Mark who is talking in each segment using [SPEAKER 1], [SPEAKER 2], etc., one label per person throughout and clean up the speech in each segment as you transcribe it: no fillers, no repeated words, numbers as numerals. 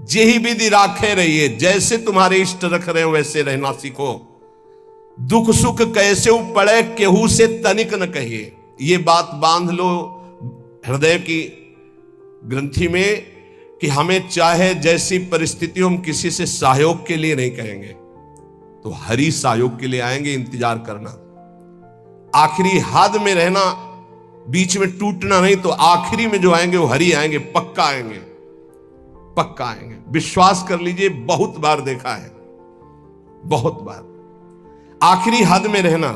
[SPEAKER 1] जेहि विधि राखे रहिए, जैसे तुम्हारे इष्ट रख रहे हो वैसे रहना सीखो। दुख सुख कैसे पड़े केहू से तनिक न कहिए। ये बात बांध लो हृदय की ग्रंथि में कि हमें चाहे जैसी परिस्थिति हम किसी से सहयोग के लिए नहीं कहेंगे, तो हरि सहयोग के लिए आएंगे। इंतजार करना, आखिरी हद में रहना, बीच में टूटना नहीं। तो आखिरी में जो आएंगे वो हरि आएंगे, पक्का आएंगे, पक्का आएंगे। विश्वास कर लीजिए, बहुत बार देखा है, बहुत बार। आखिरी हद में रहना,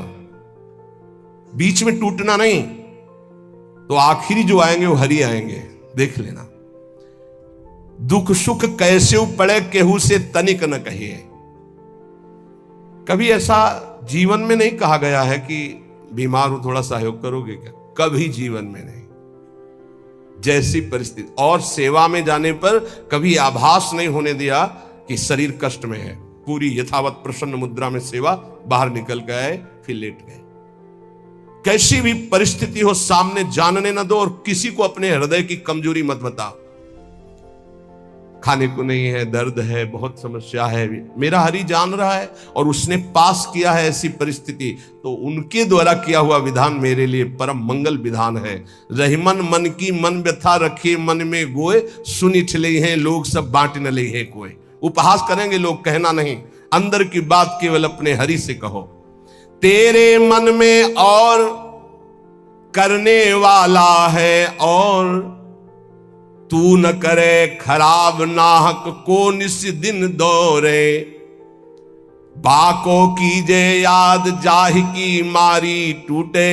[SPEAKER 1] बीच में टूटना नहीं, तो आखिरी जो आएंगे वो हरि आएंगे, देख लेना। दुख सुख कैसे पड़े केहू से तनिक न कहिए। कभी ऐसा जीवन में नहीं कहा गया है कि बीमार हो थोड़ा सहयोग करोगे क्या? कभी जीवन में नहीं। जैसी परिस्थिति, और सेवा में जाने पर कभी आभास नहीं होने दिया कि शरीर कष्ट में है। पूरी यथावत प्रसन्न मुद्रा में सेवा, बाहर निकल गए फिर लेट गए। कैसी भी परिस्थिति हो सामने जानने न दो, और किसी को अपने हृदय की कमजोरी मत बताओ। खाने को नहीं है, दर्द है, बहुत समस्या है, मेरा हरि जान रहा है और उसने पास किया है ऐसी परिस्थिति, तो उनके द्वारा किया हुआ विधान मेरे लिए परम मंगल विधान है। रहीमन मन की मन व्यथा रखे मन में गोए, सुनी ठिले हैं लोग सब बांट न ले है कोई। उपहास करेंगे लोग, कहना नहीं, अंदर की बात केवल अपने हरि से कहो। तेरे मन में और करने वाला है, और तू न करे खराब नाहक को निस दिन दौरे। बाको कीजे याद जाहि की मारी टूटे,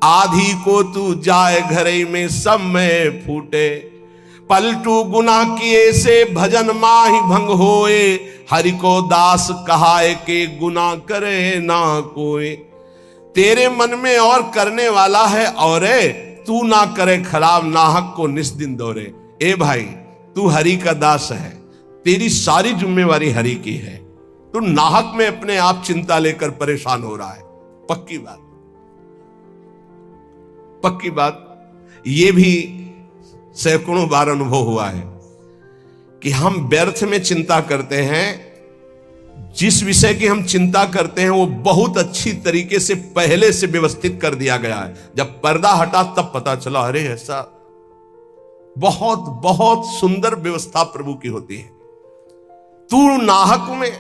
[SPEAKER 1] आधी को तू जाए घरे में सब में फूटे। पलटू गुनाह किए से भजन माहि भंग होए, हरि को दास कहाए के गुनाह करे ना कोई। तेरे मन में और करने वाला है, और तू ना करे खराब नाहक को निस दिन दौरे। ए भाई, तू हरि का दास है, तेरी सारी जिम्मेवारी हरि की है। तू नाहक में अपने आप चिंता लेकर परेशान हो रहा है। पक्की बात, पक्की बात। यह भी सैकड़ों बार अनुभव हुआ है कि हम व्यर्थ में चिंता करते हैं। जिस विषय की हम चिंता करते हैं वो बहुत अच्छी तरीके से पहले से व्यवस्थित कर दिया गया है। जब पर्दा हटा तब पता चला, अरे ऐसा बहुत बहुत सुंदर व्यवस्था प्रभु की होती है। तू नाहक में,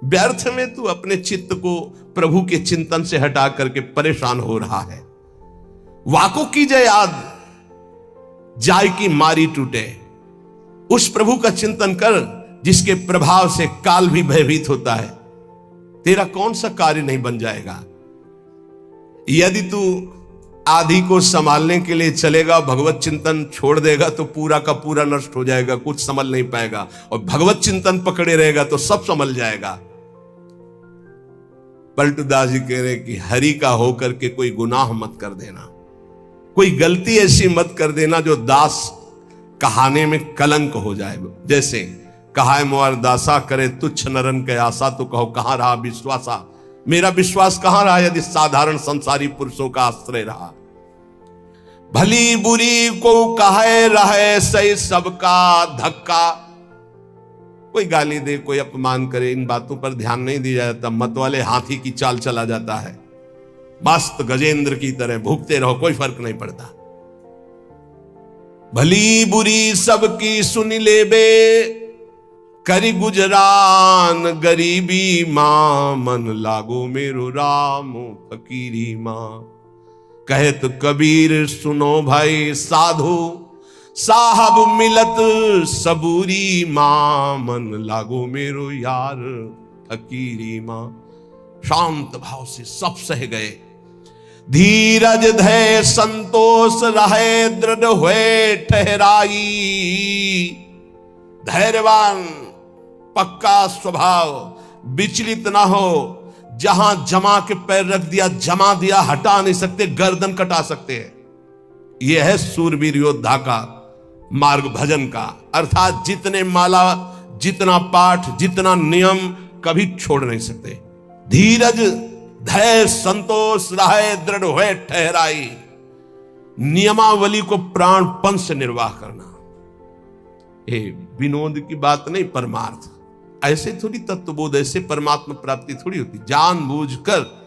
[SPEAKER 1] व्यर्थ में तू अपने चित्त को प्रभु के चिंतन से हटा करके परेशान हो रहा है। वाको कीजिए याद जाय की मारी टूटे। उस प्रभु का चिंतन कर जिसके प्रभाव से काल भी भयभीत होता है। तेरा कौन सा कार्य नहीं बन जाएगा। यदि तू आधी को संभालने के लिए चलेगा, भगवत चिंतन छोड़ देगा तो पूरा का पूरा नष्ट हो जाएगा, कुछ संभल नहीं पाएगा। और भगवत चिंतन पकड़े रहेगा तो सब संभल जाएगा। पलटूदास जी कह रहे कि हरि का होकर के कोई गुनाह मत कर देना, कोई गलती ऐसी मत कर देना जो दास कहाने में कलंक हो जाए। जैसे कहा है मोर दासा करे तुच्छ नरन के आशा, तो कहो कहां रहा विश्वासा। मेरा विश्वास कहां रहा यदि साधारण संसारी पुरुषों का आश्रय रहा। भली बुरी को कहे रहे सही सबका धक्का। कोई गाली दे, कोई अपमान करे, इन बातों पर ध्यान नहीं दिया जाता। मत वाले हाथी की चाल चला जाता है, मस्त गजेंद्र की तरह भूखते रहो, कोई फर्क नहीं पड़ता। भली बुरी सबकी सुन ले बे, करी गुजरान गरीबी मां, मन लागो मेरो राम फकीरी मां। कहे तो कबीर सुनो भाई साधु, साहब मिलत सबूरी मां, मन लागो मेरो यार फकीरी मां। शांत भाव से सब सह गए। धीरज धैर्य संतोष रहे, दृढ़ हुए ठहराई। धैर्यवान, पक्का स्वभाव, विचलित ना हो। जहां जमा के पैर रख दिया, जमा दिया, हटा नहीं सकते, गर्दन कटा सकते हैं। यह है सूरवीर योद्धा का मार्ग, भजन का। अर्थात जितने माला, जितना पाठ, जितना नियम, कभी छोड़ नहीं सकते। धीरज धैर्य संतोष रहे, दृढ़ हुए ठहराई। नियमावली को प्राणपण से निर्वाह करना। ये विनोद की बात नहीं, परमार्थ। ऐसे थोड़ी तत्वबोध, ऐसे परमात्मा प्राप्ति थोड़ी होती। जानबूझकर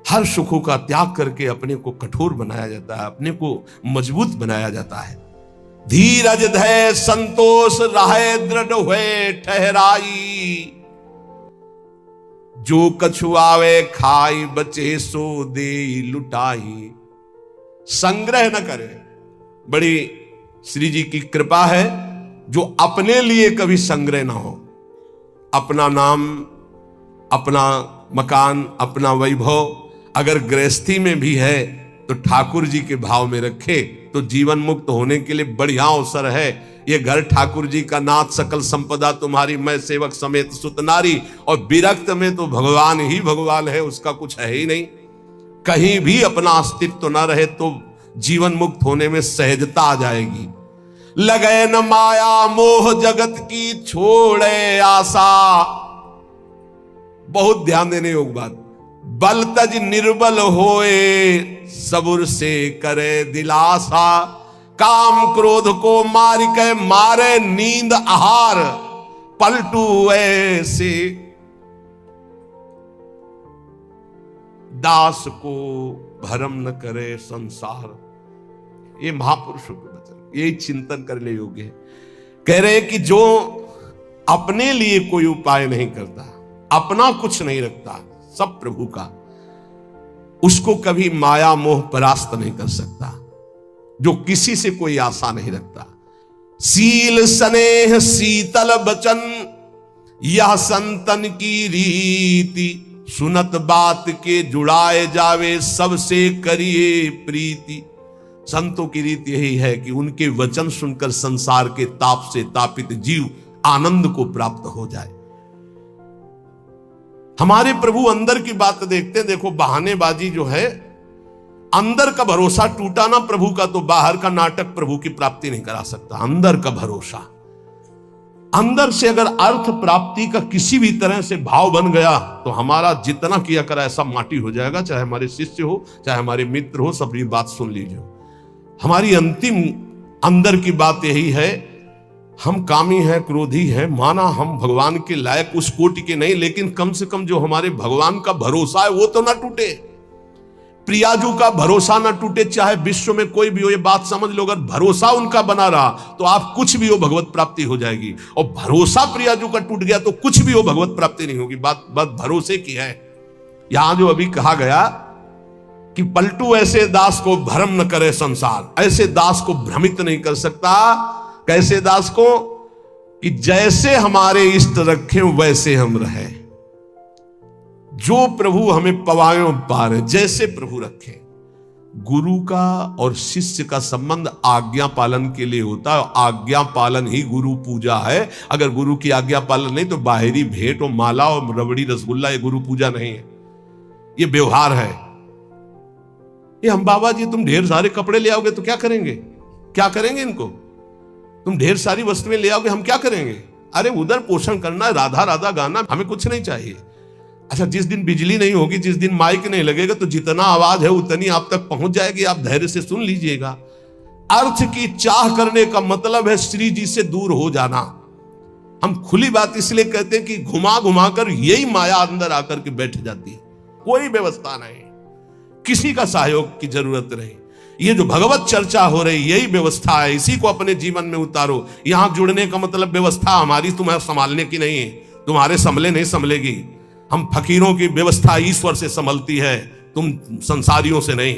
[SPEAKER 1] हर सुखों का त्याग करके अपने को कठोर बनाया जाता है, अपने को मजबूत बनाया जाता है। धीरज धैर्य संतोष रहे दृढ़ हुए ठहराई, जो कछु आवे खाई बचे सो दे लुटाई। संग्रह न करे। बड़ी श्री जी की कृपा है जो अपने लिए कभी संग्रह ना हो। अपना नाम, अपना मकान, अपना वैभव अगर गृहस्थी में भी है तो ठाकुर जी के भाव में रखे तो जीवन मुक्त होने के लिए बढ़िया अवसर है। ये घर ठाकुर जी का, नाथ सकल संपदा तुम्हारी, मैं सेवक समेत सुत नारी। और विरक्त में तो भगवान ही भगवान है, उसका कुछ है ही नहीं। कहीं भी अपना अस्तित्व न रहे तो जीवन मुक्त होने में सहजता आ जाएगी। लगे न माया मोह जगत की छोड़े आशा, बहुत ध्यान देने योग्य बात। बल तज निर्बल होए सबुर से करे दिलासा, काम क्रोध को मार के मारे नींद आहार, पलटू ऐसे दास को भरम न करे संसार। ये महापुरुषों के वचन, ये चिंतन करने योग्य है। कह रहे हैं कि जो अपने लिए कोई उपाय नहीं करता, अपना कुछ नहीं रखता, सब प्रभु का, उसको कभी माया मोह परास्त नहीं कर सकता। जो किसी से कोई आशा नहीं रखता। सील स्नेह शीतल बचन यह संतन की रीति, सुनत बात के जुड़ाए जावे सबसे करिए प्रीति। संतों की रीति यही है कि उनके वचन सुनकर संसार के ताप से तापित जीव आनंद को प्राप्त हो जाए। हमारे प्रभु अंदर की बात देखते हैं। देखो बहानेबाजी जो है, अंदर का भरोसा टूटा ना प्रभु का तो बाहर का नाटक प्रभु की प्राप्ति नहीं करा सकता। अंदर का भरोसा, अंदर से अगर अर्थ प्राप्ति का किसी भी तरह से भाव बन गया तो हमारा जितना किया करा ऐसा माटी हो जाएगा। चाहे हमारे शिष्य हो, चाहे हमारे मित्र हो, सब ये बात सुन लीजिए। हमारी अंतिम अंदर की बात यही है, हम कामी हैं, क्रोधी हैं, माना हम भगवान के लायक उस कोटि के नहीं, लेकिन कम से कम जो हमारे भगवान का भरोसा है वो तो ना टूटे। प्रियाजू का भरोसा ना टूटे, चाहे विश्व में कोई भी हो। ये बात समझ लो, अगर भरोसा उनका बना रहा तो आप कुछ भी हो भगवत प्राप्ति हो जाएगी। और भरोसा प्रियाजू का टूट गया तो कुछ भी हो भगवत प्राप्ति नहीं होगी। बात भरोसे की है। यहां जो अभी कहा गया कि पलटू ऐसे दास को भ्रम न करे संसार, ऐसे दास को भ्रमित नहीं कर सकता। कैसे दास को? कि जैसे हमारे इष्ट रखें वैसे हम रहे। जो प्रभु हमें पवायों पारे, जैसे प्रभु रखे। गुरु का और शिष्य का संबंध आज्ञा पालन के लिए होता है। आज्ञा पालन ही गुरु पूजा है। अगर गुरु की आज्ञा पालन नहीं तो बाहरी भेंट और माला और रबड़ी रसगुल्ला ये गुरु पूजा नहीं है, ये व्यवहार है। ये हम बाबा जी तुम ढेर सारे कपड़े ले आओगे तो क्या करेंगे? क्या करेंगे इनको? तुम ढेर सारी वस्तुएं ले आओगे, हम क्या करेंगे? अरे उधर पोषण करना, राधा राधा गाना, हमें कुछ नहीं चाहिए। अच्छा, जिस दिन बिजली नहीं होगी, जिस दिन माइक नहीं लगेगा तो जितना आवाज है उतनी आप तक पहुंच जाएगी। आप धैर्य से सुन लीजिएगा। अर्थ की चाह करने का मतलब है श्री जी से दूर हो जाना। हम खुली बात इसलिए कहते हैं कि घुमा घुमा कर यही माया अंदर आकर के बैठ जाती है। कोई व्यवस्था नहीं, किसी का सहयोग की जरूरत नहीं। ये जो भगवत चर्चा हो रही यही व्यवस्था है, इसी को अपने जीवन में उतारो। यहां जुड़ने का मतलब व्यवस्था हमारी तुम्हें संभालने की नहीं है, तुम्हारे संभले नहीं संभलेगी। हम फकीरों की व्यवस्था ईश्वर से संभलती है, तुम संसारियों से नहीं।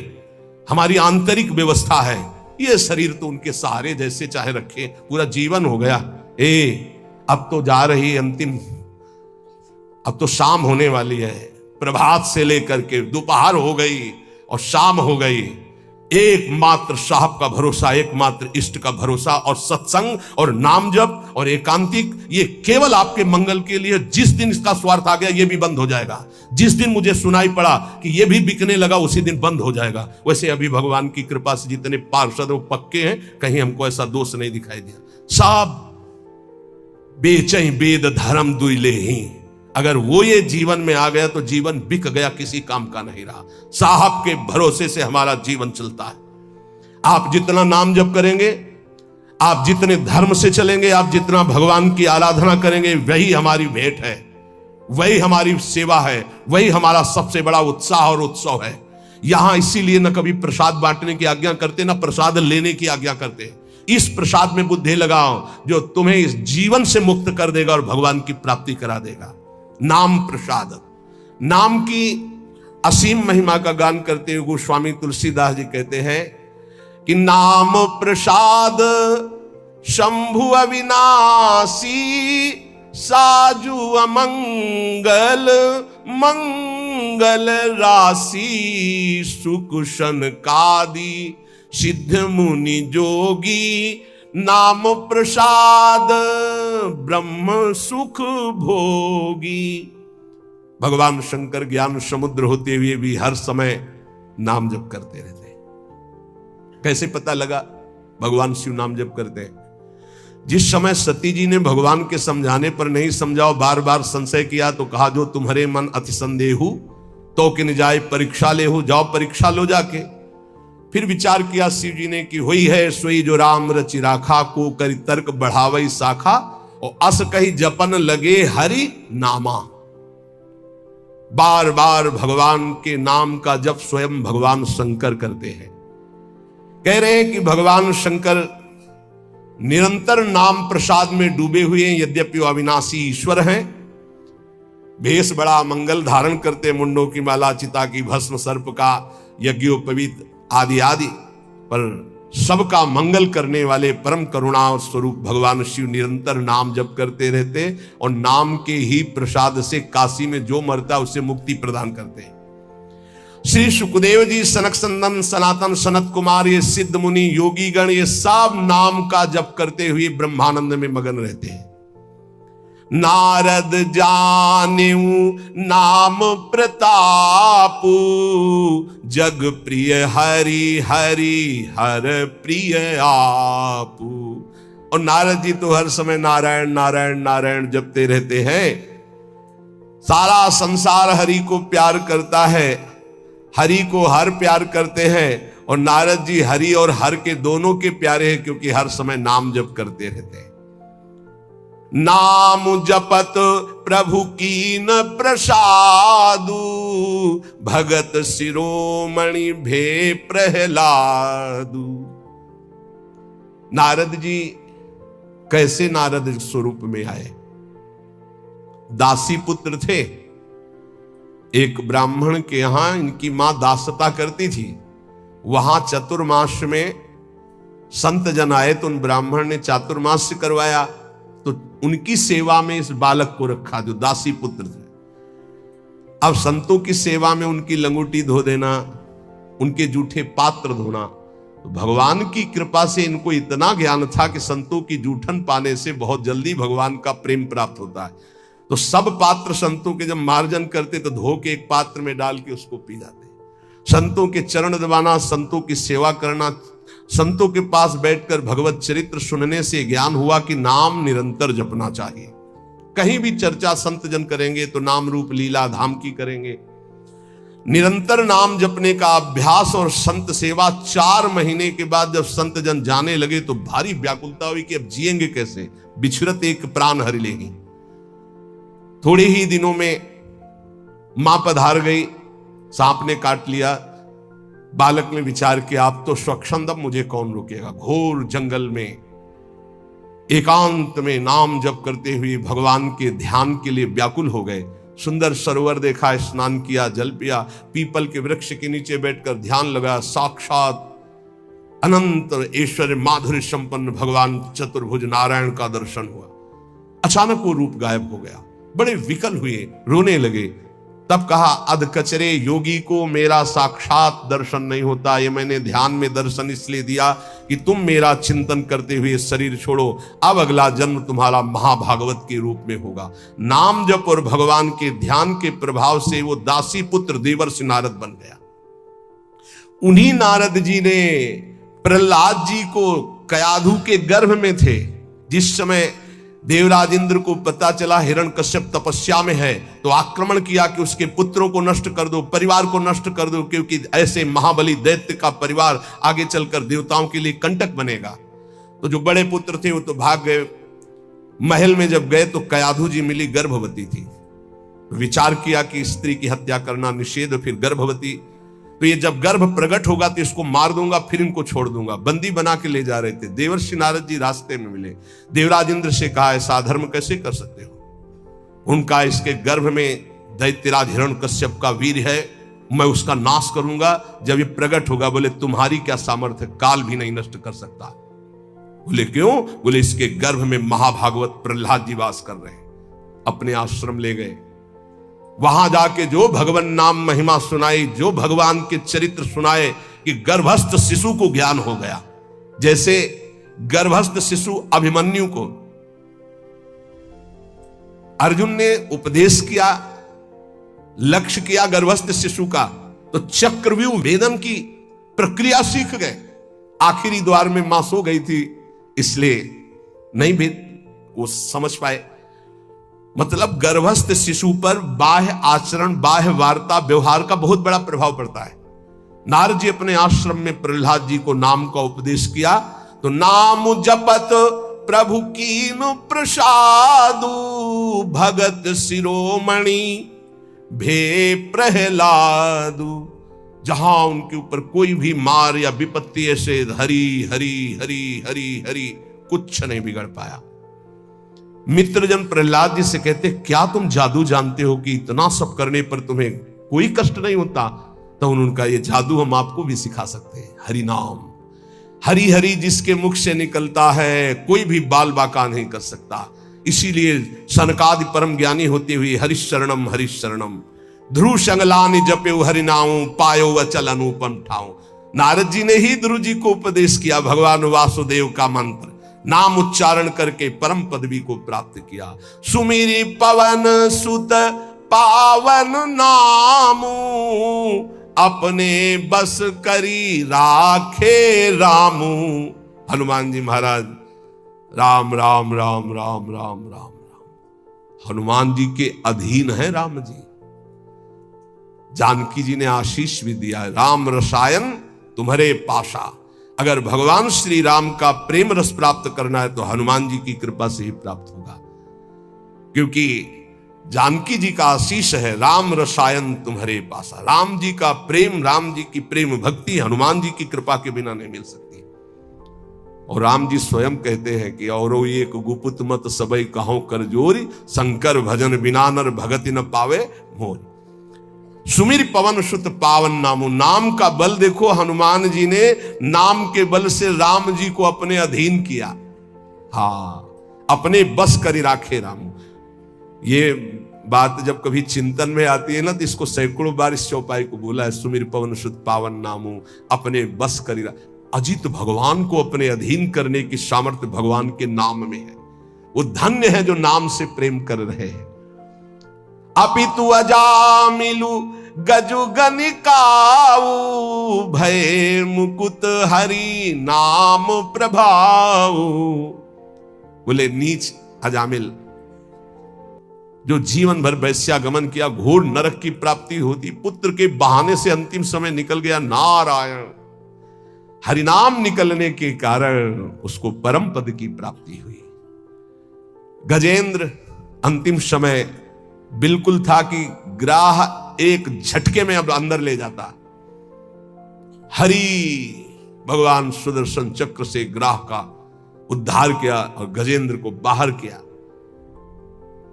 [SPEAKER 1] हमारी आंतरिक व्यवस्था है। ये शरीर तो उनके सहारे जैसे चाहे रखे, पूरा जीवन हो गया। अब तो जा रही अंतिम, अब तो शाम होने वाली है। प्रभात से लेकर के दोपहर हो गई और शाम हो गई। एकमात्र साहब का भरोसा, एकमात्र इष्ट का भरोसा, और सत्संग और नाम जप और एकांतिक, ये केवल आपके मंगल के लिए। जिस दिन इसका स्वार्थ आ गया ये भी बंद हो जाएगा। जिस दिन मुझे सुनाई पड़ा कि ये भी बिकने लगा उसी दिन बंद हो जाएगा। वैसे अभी भगवान की कृपा से जितने पार्षद वो पक्के हैं, कहीं हमको ऐसा दोष नहीं दिखाई दिया। सब बेचैं वेद धर्म दुइले ही, अगर वो ये जीवन में आ गया तो जीवन बिक गया, किसी काम का नहीं रहा। साहब के भरोसे से हमारा जीवन चलता है। आप जितना नाम जप करेंगे, आप जितने धर्म से चलेंगे, आप जितना भगवान की आराधना करेंगे, वही हमारी भेंट है, वही हमारी सेवा है, वही हमारा सबसे बड़ा उत्साह और उत्सव है। यहां इसीलिए न कभी प्रसाद बांटने की आज्ञा करते, ना प्रसाद लेने की आज्ञा करते। इस प्रसाद में बुद्धि लगाओ जो तुम्हें इस जीवन से मुक्त कर देगा और भगवान की प्राप्ति करा देगा। नाम प्रसाद, नाम की असीम महिमा का गान करते हुए गोस्वामी तुलसीदास जी कहते हैं कि नाम प्रसाद शंभु अविनाशी, साजु अमंगल मंगल राशि, सुख सनकादि सिद्ध मुनि जोगी, नाम प्रसाद ब्रह्म सुख भोगी। भगवान शंकर ज्ञान समुद्र होते हुए भी हर समय नाम जप करते रहते हैं। कैसे पता लगा भगवान शिव नाम जप करते हैं? जिस समय सती जी ने भगवान के समझाने पर नहीं समझाओ, बार बार संशय किया, तो कहा जो तुम्हारे मन अति संदेहु तो कि न जाए परीक्षा ले हो, जाओ परीक्षा लो जाके। फिर विचार किया शिव जी ने कि हुई है सोई जो राम रचि राखा, को करी तर्क बढ़ावई शाखा, और अस कही जपन लगे हरि नामा। बार बार भगवान के नाम का जप स्वयं भगवान शंकर करते हैं। कह रहे हैं कि भगवान शंकर निरंतर नाम प्रसाद में डूबे हुए हैं, यद्यपि वो अविनाशी ईश्वर हैं। भेष बड़ा मंगल धारण करते, मुंडों की माला, चिता की भस्म, सर्प का यज्ञोपवीत आदि आदि, पर सबका मंगल करने वाले परम करुणा स्वरूप भगवान शिव निरंतर नाम जप करते रहते, और नाम के ही प्रसाद से काशी में जो मरता उसे मुक्ति प्रदान करते हैं। श्री सुखदेव जी, सनक संदन, सनातन, सनत कुमार, ये सिद्ध मुनि, योगी गण, ये सब नाम का जप करते हुए ब्रह्मानंद में मगन रहते हैं। नारद जानेऊ नाम प्रतापू, जग प्रिय हरि हरि हर प्रिय आपू। और नारद जी तो हर समय नारायण नारायण नारायण जपते रहते हैं। सारा संसार हरि को प्यार करता है, हरि को हर प्यार करते हैं, और नारद जी हरि और हर के दोनों के प्यारे हैं, क्योंकि हर समय नाम जप करते रहते हैं। नाम जपत प्रभु कीन प्रसादु, भगत शिरोमणि भे प्रहलादु। नारद जी कैसे नारद स्वरूप में आए? दासी पुत्र थे। एक ब्राह्मण के यहां इनकी मां दासता करती थी। वहां चतुर्मास में संत जन आए, तो उन ब्राह्मण ने चातुर्मास करवाया, तो उनकी सेवा में इस बालक को रखा जो दासी पुत्र थे। अब संतों की सेवा में उनकी लंगोटी धो देना, उनके जूठे पात्र धोना, तो भगवान की कृपा से इनको इतना ज्ञान था कि संतों की जूठन पाने से बहुत जल्दी भगवान का प्रेम प्राप्त होता है। तो सब पात्र संतों के जब मार्जन करते तो धो के एक पात्र में डाल के उसको पी जाते। संतों के चरण दबाना, संतों की सेवा करना, संतों के पास बैठकर भगवत चरित्र सुनने से ज्ञान हुआ कि नाम निरंतर जपना चाहिए। कहीं भी चर्चा संत जन करेंगे तो नाम रूप लीला धाम की करेंगे। निरंतर नाम जपने का अभ्यास और संत सेवा 4 महीने के बाद जब संत जन जाने लगे तो भारी व्याकुलता हुई कि अब जिएंगे कैसे, बिछुरत एक प्राण हरि लेगी। थोड़े ही दिनों में मां पधार गई, सांप ने काट लिया। बालक ने विचार किया अब तो स्वच्छंद, मुझे कौन रोकेगा। घोर जंगल में एकांत में नाम जप करते हुए भगवान के ध्यान के लिए व्याकुल हो गए। सुंदर सरोवर देखा, स्नान किया, जल पिया, पीपल के वृक्ष के नीचे बैठकर ध्यान लगा। साक्षात अनंत ऐश्वर्य माधुर्य संपन्न भगवान चतुर्भुज नारायण का दर्शन हुआ। अचानक वो रूप गायब हो गया। बड़े विकल हुए, रोने लगे। तब कहा अध कचरे योगी को मेरा साक्षात दर्शन नहीं होता। ये मैंने ध्यान में दर्शन इसलिए दिया कि तुम मेरा चिंतन करते हुए शरीर छोड़ो। अब अगला जन्म तुम्हारा महाभागवत के रूप में होगा। नाम जप और भगवान के ध्यान के प्रभाव से वो दासी पुत्र देवर्षि नारद बन गया। उन्हीं नारद जी ने प्रहलाद जी को कयाधु के गर्भ में थे, जिस समय देवराज इंद्र को पता चला हिरण्यकश्यप तपस्या में है, तो आक्रमण किया कि उसके पुत्रों को नष्ट कर दो, परिवार को नष्ट कर दो, क्योंकि ऐसे महाबली दैत्य का परिवार आगे चलकर देवताओं के लिए कंटक बनेगा। तो जो बड़े पुत्र थे वो तो भाग गए। महल में जब गए तो कयाधु जी मिली, गर्भवती थी। विचार किया कि स्त्री की हत्या करना निषेध, फिर गर्भवती, तो ये जब गर्भ प्रकट होगा तो इसको मार दूंगा, फिर इनको छोड़ दूंगा। बंदी बना के ले जा रहे थे। देवर्षि नारद जी रास्ते में मिले। देवराज इंद्र से कहा, ऐसा धर्म कैसे कर सकते हो? उनका इसके गर्भ में दैत्यराज हिरण्यकश्यप का वीर है, मैं उसका नाश करूंगा जब ये प्रकट होगा। बोले तुम्हारी क्या सामर्थ्य, काल भी नहीं नष्ट कर सकता। बोले क्यों? बोले इसके गर्भ में महाभागवत प्रहलाद जी वास कर रहे हैं। अपने आश्रम ले गए। वहां जाके जो भगवान नाम महिमा सुनाई, जो भगवान के चरित्र सुनाए कि गर्भस्थ शिशु को ज्ञान हो गया। जैसे गर्भस्थ शिशु अभिमन्यु को अर्जुन ने उपदेश किया, लक्ष्य किया गर्भस्थ शिशु का, तो चक्रव्यूह वेदन की प्रक्रिया सीख गए। आखिरी द्वार में मां सो गई थी, इसलिए नहीं भेद वो समझ पाए। मतलब गर्भस्थ शिशु पर बाह्य आचरण, बाह्य वार्ता, व्यवहार का बहुत बड़ा प्रभाव पड़ता है। नारद जी अपने आश्रम में प्रहलाद जी को नाम का उपदेश किया, तो नाम जपत प्रभु कीन प्रसादु, भगत शिरोमणि भे प्रहलादु। जहां उनके ऊपर कोई भी मार या विपत्ति ऐसे हरि हरि हरि हरि हरि कुछ नहीं बिगड़ पाया। मित्रजन प्रहलाद जी से कहते, क्या तुम जादू जानते हो कि इतना सब करने पर तुम्हें कोई कष्ट नहीं होता? तो उनका ये जादू हम आपको भी सिखा सकते हैं। हरि नाम, हरि हरि जिसके मुख से निकलता है कोई भी बाल बाका नहीं कर सकता। इसीलिए सनकादि परम ज्ञानी होते हुए हरिशरणम हरिशरणम ध्रुव संगलानि जपे हरिनाम पायो अचल अनुपम ठाऊ। नारद जी ने ही ध्रुव जी को उपदेश किया भगवान वासुदेव का मंत्र, नाम उच्चारण करके परम पदवी को प्राप्त किया। सुमिरी पवन सुत पावन नामू, अपने बस करी राखे रामू। हनुमान जी महाराज राम राम राम राम राम राम राम, हनुमान जी के अधीन है राम जी। जानकी जी ने आशीष भी दिया, राम रसायन तुम्हारे पाशा। अगर भगवान श्री राम का प्रेम रस प्राप्त करना है तो हनुमान जी की कृपा से ही प्राप्त होगा, क्योंकि जानकी जी का आशीष है, राम रसायन तुम्हारे पासा। राम जी का प्रेम, राम जी की प्रेम भक्ति हनुमान जी की कृपा के बिना नहीं मिल सकती। और राम जी स्वयं कहते हैं कि औरो एक गुपुत मत सबई कहो कर जोरी, शंकर भजन बिना नर भगति न पावे मोरी। सुमिर पवन सुत पावन नामू, नाम का बल देखो, हनुमान जी ने नाम के बल से राम जी को अपने अधीन किया। हाँ, अपने बस करी राखे राम। ये बात जब कभी चिंतन में आती है ना, तो इसको सैकड़ों बार इस चौपाई को बोला है, सुमिर पवन सुत पावन नामू, अपने बस करी। अजित भगवान को अपने अधीन करने की सामर्थ्य भगवान के नाम में है। वो धन्य है जो नाम से प्रेम कर रहे हैं। अपितु अजामिलु गजु गनिकाऊ, भय मुकुत हरि नाम प्रभाऊ। बोले नीच अजामिल जो जीवन भर वैश्यागमन किया, घोर नरक की प्राप्ति होती, पुत्र के बहाने से अंतिम समय निकल गया। नारायण हरिनाम निकलने के कारण उसको परम पद की प्राप्ति हुई। गजेंद्र अंतिम समय बिल्कुल था कि ग्राह एक झटके में अब अंदर ले जाता। हरि भगवान सुदर्शन चक्र से ग्राह का उद्धार किया और गजेंद्र को बाहर किया।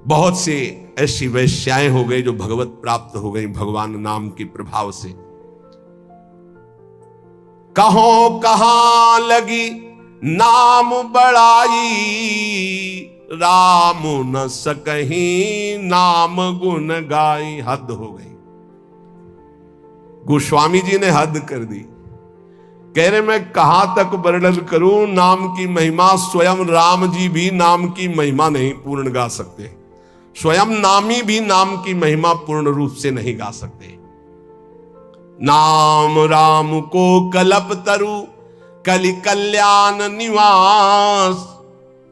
[SPEAKER 1] बहुत से ऐसी वैश्याएं हो गई जो भगवत प्राप्त हो गई भगवान नाम के प्रभाव से। कहो कहां लगी नाम बड़ाई, राम न सकहीं नाम गुण गाई। हद हो गई। गोस्वामी जी ने हद कर दी। कह रहे मैं कहां तक वर्णन करूं नाम की महिमा, स्वयं राम जी भी नाम की महिमा नहीं पूर्ण गा सकते, स्वयं नामी भी नाम की महिमा पूर्ण रूप से नहीं गा सकते। नाम राम को कलप तरु कलि कल्याण निवास,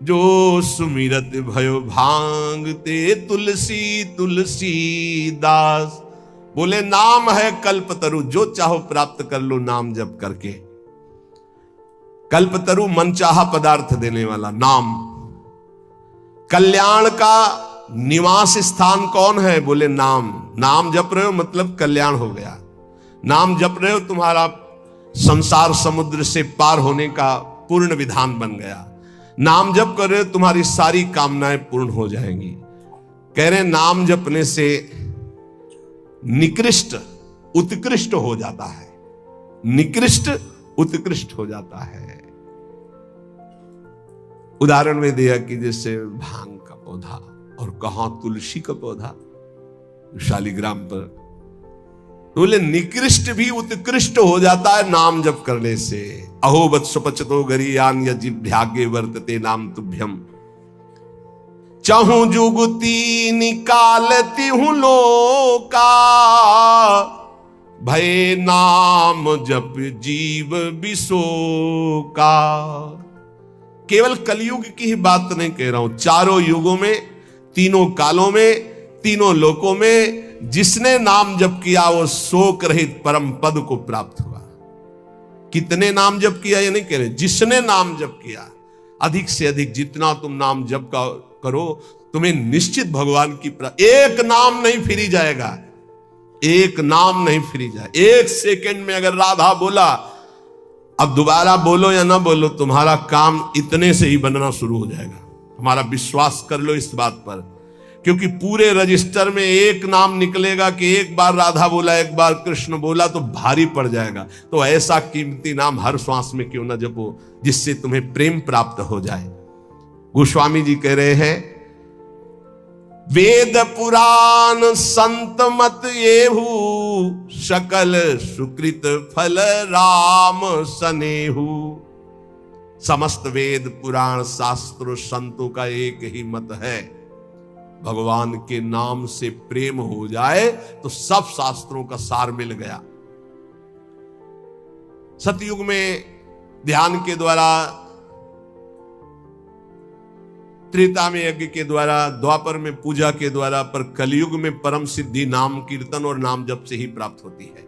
[SPEAKER 1] जो सुमिरत भयो भांगते तुलसी तुलसी दास। बोले नाम है कल्पतरु, जो चाहो प्राप्त कर लो नाम जप करके। कल्पतरु मनचाहा पदार्थ देने वाला नाम। कल्याण का निवास स्थान कौन है? बोले नाम। नाम जप रहे हो मतलब कल्याण हो गया। नाम जप रहे हो, तुम्हारा संसार समुद्र से पार होने का पूर्ण विधान बन गया। नाम जप कर रहे हो, तुम्हारी सारी कामनाएं पूर्ण हो जाएंगी। कह रहे नाम जपने से निकृष्ट उत्कृष्ट हो जाता है, निकृष्ट उत्कृष्ट हो जाता है। उदाहरण में दिया कि जैसे भांग का पौधा और कहां तुलसी का पौधा शालिग्राम पर, बोले निकृष्ट भी उत्कृष्ट हो जाता है नाम जप करने से। अहो वत्सपचतो गरीयान यजिभ्यागे वर्तते नाम तुभ्यम। चाहूं जुगती निकालती हूं लोका, भय नाम जप जीव बिसोका। केवल कलयुग की ही बात नहीं कह रहा हूं, चारों युगों में, तीनों कालों में, तीनों लोकों में जिसने नाम जप किया वो शोक रहित परम पद को प्राप्त हुआ। कितने नाम जप किया ये नहीं कह रहे, जिसने नाम जप किया, अधिक से अधिक जितना तुम नाम जप का करो, तुम्हें निश्चित भगवान की एक नाम नहीं फिरी जाएगा, एक नाम नहीं फिरी जाए। एक सेकंड में अगर राधा बोला, अब दोबारा बोलो या ना बोलो, तुम्हारा काम इतने से ही बनना शुरू हो जाएगा। हमारा विश्वास कर लो इस बात पर, क्योंकि पूरे रजिस्टर में एक नाम निकलेगा कि एक बार राधा बोला, एक बार कृष्ण बोला, तो भारी पड़ जाएगा। तो ऐसा कीमती नाम हर श्वास में क्यों ना जपो जिससे तुम्हें प्रेम प्राप्त हो जाए। गोस्वामी जी कह रहे हैं, वेद पुराण संत मत येहू, सकल सुकृत फल राम सनेहू। समस्त वेद पुराण शास्त्र संतों का एक ही मत है, भगवान के नाम से प्रेम हो जाए तो सब शास्त्रों का सार मिल गया। सतयुग में ध्यान के द्वारा, त्रेता में यज्ञ के द्वारा, द्वापर में पूजा के द्वारा, पर कलयुग में परम सिद्धि नाम कीर्तन और नाम जप से ही प्राप्त होती है।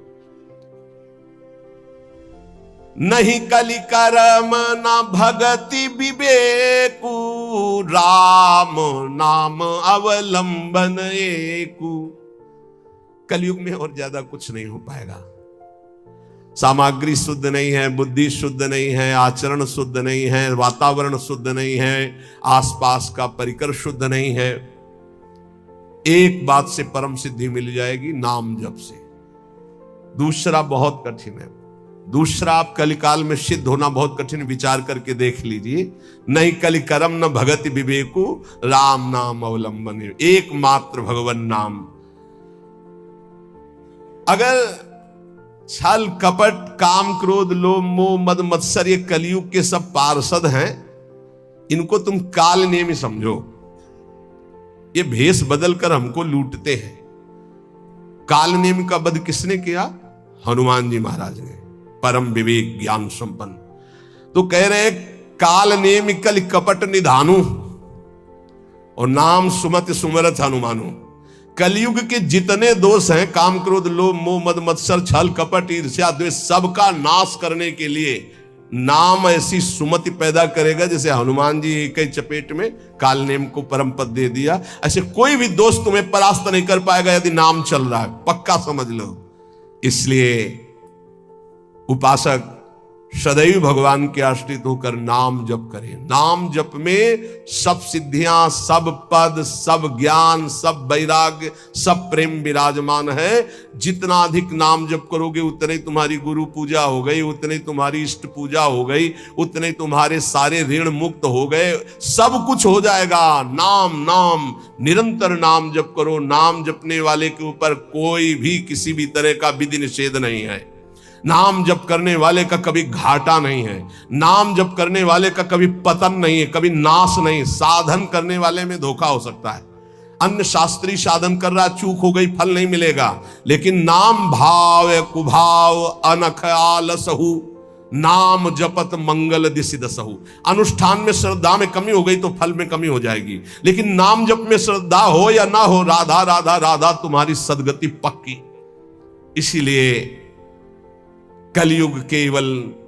[SPEAKER 1] नहीं कलि करम न भगति विवेकु, राम नाम अवलंबन एकु। कलयुग में और ज्यादा कुछ नहीं हो पाएगा। सामग्री शुद्ध नहीं है, बुद्धि शुद्ध नहीं है, आचरण शुद्ध नहीं है, वातावरण शुद्ध नहीं है, आसपास का परिकर शुद्ध नहीं है। एक बात से परम सिद्धि मिल जाएगी, नाम जप से। दूसरा बहुत कठिन है, दूसरा आप कलिकाल में सिद्ध होना बहुत कठिन, विचार करके देख लीजिए। नहीं कलि करम न भगति विवेकु, राम नाम अवलंबन। एकमात्र भगवान नाम। अगर छल कपट काम क्रोध लोभ मोह मद मत्सर ये कलयुग के सब पार्षद हैं, इनको तुम काल नेमी समझो। ये भेष बदलकर हमको लूटते हैं। काल नेमी का वध किसने किया? हनुमान जी महाराज ने, परम विवेक ज्ञान संपन्न। तो कह रहे काल नेमि कलि कपट निधानु, और नाम सुमति सुमरत हनुमानु। कलयुग के जितने दोष हैं, काम क्रोध लोभ मोह मद मत्सर छल कपट ईर्ष्या द्वेष, सबका नाश करने के लिए नाम ऐसी सुमति पैदा करेगा जैसे हनुमान जी एक ही चपेट में काल नेम को परम पद दे दिया। ऐसे कोई भी दोष तुम्हें परास्त नहीं कर पाएगा यदि नाम चल रहा है, पक्का समझ लो। इसलिए उपासक सदैव भगवान के आश्रित होकर नाम जप करें। नाम जप में सब सिद्धियां, सब पद, सब ज्ञान, सब वैराग्य, सब प्रेम विराजमान है। जितना अधिक नाम जप करोगे उतने तुम्हारी गुरु पूजा हो गई, उतने तुम्हारी इष्ट पूजा हो गई, उतने तुम्हारे सारे ऋण मुक्त हो गए, सब कुछ हो जाएगा। नाम नाम निरंतर नाम जप करो। नाम जपने वाले के ऊपर कोई भी किसी भी तरह का विधि निषेध नहीं है। नाम जप करने वाले का कभी घाटा नहीं है। नाम जप करने वाले का कभी पतन नहीं है, कभी नाश नहीं। साधन करने वाले में धोखा हो सकता है। अन्य शास्त्री साधन कर रहा, चूक हो गई, फल नहीं मिलेगा। लेकिन नाम भाव कुभाव अनख आलसहु, नाम जपत मंगल दिसिदसहु। अनुष्ठान में श्रद्धा में कमी हो गई तो फल में कमी हो जाएगी, लेकिन नाम जप में श्रद्धा हो या ना हो, राधा राधा राधा तुम्हारी सदगति पक्की। इसीलिए कलयुग केवल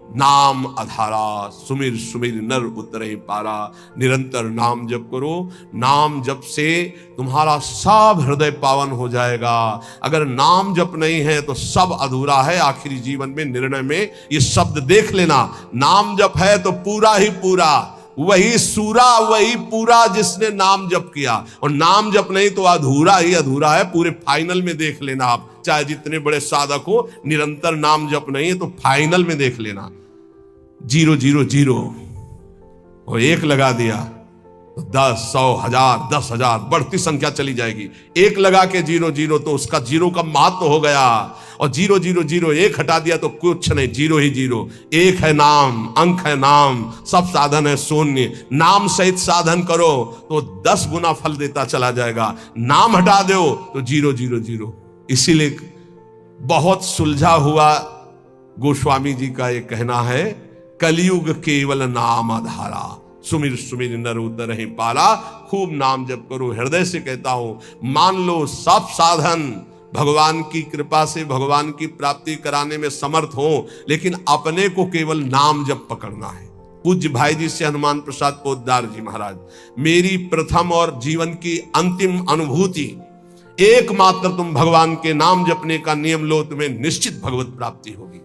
[SPEAKER 1] नाम आधारा, सुमिर सुमिर नर उतरे पारा। निरंतर नाम जप करो। नाम जप से तुम्हारा सब हृदय पावन हो जाएगा। अगर नाम जप नहीं है तो सब अधूरा है। आखिरी जीवन में निर्णय में ये शब्द देख लेना, नाम जप है तो पूरा ही पूरा, वही सूरा वही पूरा जिसने नाम जप किया। और नाम जप नहीं तो अधूरा ही अधूरा है। पूरे फाइनल में देख लेना आप, चाहे जितने बड़े साधक हो, निरंतर नाम जप नहीं है तो फाइनल में देख लेना 0 0 0 और 1 लगा दिया तो 10 100 1000 10,000 बढ़ती संख्या चली जाएगी। 1 लगा के 0 0 तो उसका 0 का महत्व हो गया। और 0 0 0 1 हटा दिया तो कुछ नहीं, 0 ही 0। 1 है नाम, अंक है नाम, सब साधन है शून्य। नाम सहित साधन करो तो 10 गुना फल देता चला जाएगा। नाम हटा दो तो 0 0 0। इसीलिए बहुत सुलझा हुआ गोस्वामी जी का ये कहना है, कलयुग केवल नाम आधारा, सुमिर सुमिर नर उतरहि पारा। खूब नाम जप करो। हृदय से कहता हूं, मान लो सब साधन भगवान की कृपा से भगवान की प्राप्ति कराने में समर्थ हो, लेकिन अपने को केवल नाम जप पकड़ना है। पूज्य भाई जी से हनुमान प्रसाद पोद्दार जी महाराज, मेरी प्रथम और जीवन की अंतिम अनुभूति, एकमात्र तुम भगवान के नाम जपने का नियम लो, तुम्हें निश्चित भगवत प्राप्ति होगी।